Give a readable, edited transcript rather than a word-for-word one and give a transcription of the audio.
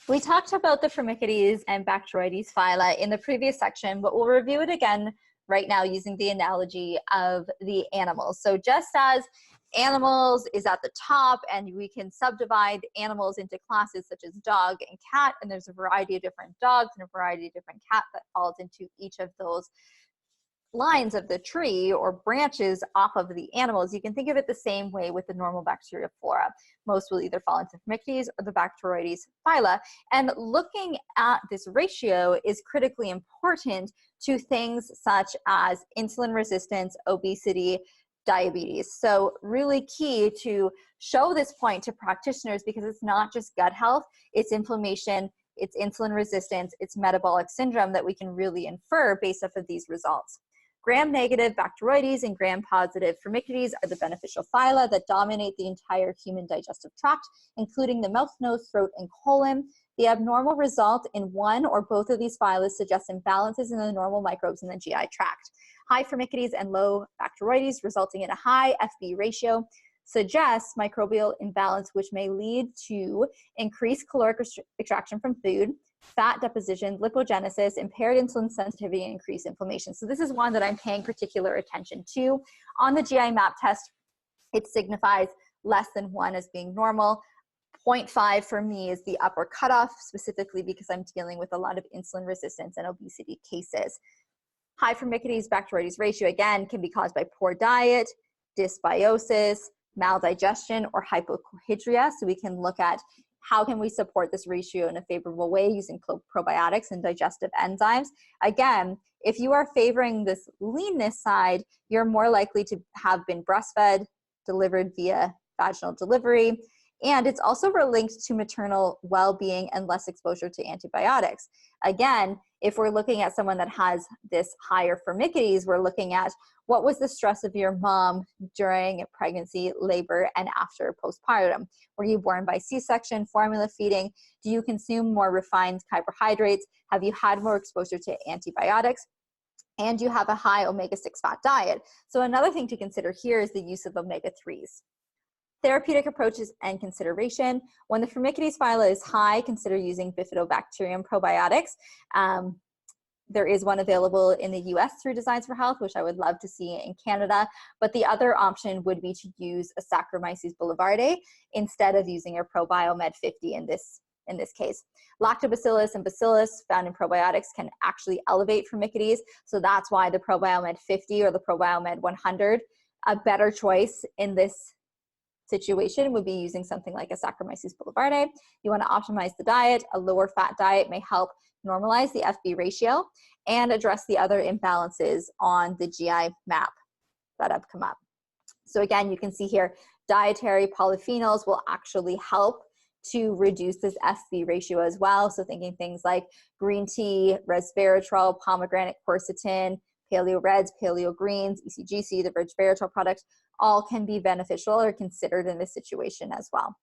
We talked about the Firmicutes and Bacteroides phyla in the previous section, but we'll review it again right now using the analogy of the animals. So just as animals is at the top, and we can subdivide animals into classes such as dog and cat, and there's a variety of different dogs and a variety of different cats that falls into each of those lines of the tree or branches off of the animals. You can think of it the same way with the normal bacteria flora. Most will either fall into Firmicutes or the Bacteroides phyla. And looking at this ratio is critically important to things such as insulin resistance, obesity, diabetes. So really key to show this point to practitioners, because it's not just gut health, it's inflammation, it's insulin resistance, it's metabolic syndrome that we can really infer based off of these results. Gram-negative Bacteroides and gram-positive Firmicutes are the beneficial phyla that dominate the entire human digestive tract, including the mouth, nose, throat, and colon. The abnormal result in one or both of these phyla suggests imbalances in the normal microbes in the GI tract. High Firmicutes and low Bacteroides, resulting in a high FB ratio, suggests microbial imbalance, which may lead to increased caloric extraction from food, fat deposition, lipogenesis, impaired insulin sensitivity, and increased inflammation. So this is one that I'm paying particular attention to. On the GI map test, it signifies less than 1 as being normal. 0.5 for me is the upper cutoff, specifically because I'm dealing with a lot of insulin resistance and obesity cases. High Firmicutes Bacteroides ratio, again, can be caused by poor diet, dysbiosis, maldigestion, or hypochondria. So we can look at how can we support this ratio in a favorable way using probiotics and digestive enzymes. Again, if you are favoring this leanness side, you're more likely to have been breastfed, delivered via vaginal delivery, and it's also linked to maternal well-being and less exposure to antibiotics. Again, if we're looking at someone that has this higher Firmicutes, we're looking at what was the stress of your mom during pregnancy, labor, and after postpartum. Were you born by C-section, formula feeding? Do you consume more refined carbohydrates? Have you had more exposure to antibiotics? And you have a high omega-6 fat diet. So another thing to consider here is the use of omega-3s. Therapeutic approaches and consideration. When the Firmicutes phyla is high, consider using Bifidobacterium probiotics. There is one available in the US through Designs for Health, which I would love to see in Canada. But the other option would be to use a Saccharomyces boulevardiae instead of using a ProBiomed 50 in this case. Lactobacillus and bacillus found in probiotics can actually elevate Firmicutes. So that's why the ProBiomed 50 or the ProBiomed 100, a better choice in this situation would be using something like a Saccharomyces boulevardiae. You want to optimize the diet. A lower fat diet may help normalize the FB ratio and address the other imbalances on the GI map that have come up. So again, you can see here, dietary polyphenols will actually help to reduce this FB ratio as well. So thinking things like green tea, resveratrol, pomegranate quercetin, paleo reds, paleo greens, ECGC, the resveratrol product, all can be beneficial or considered in this situation as well.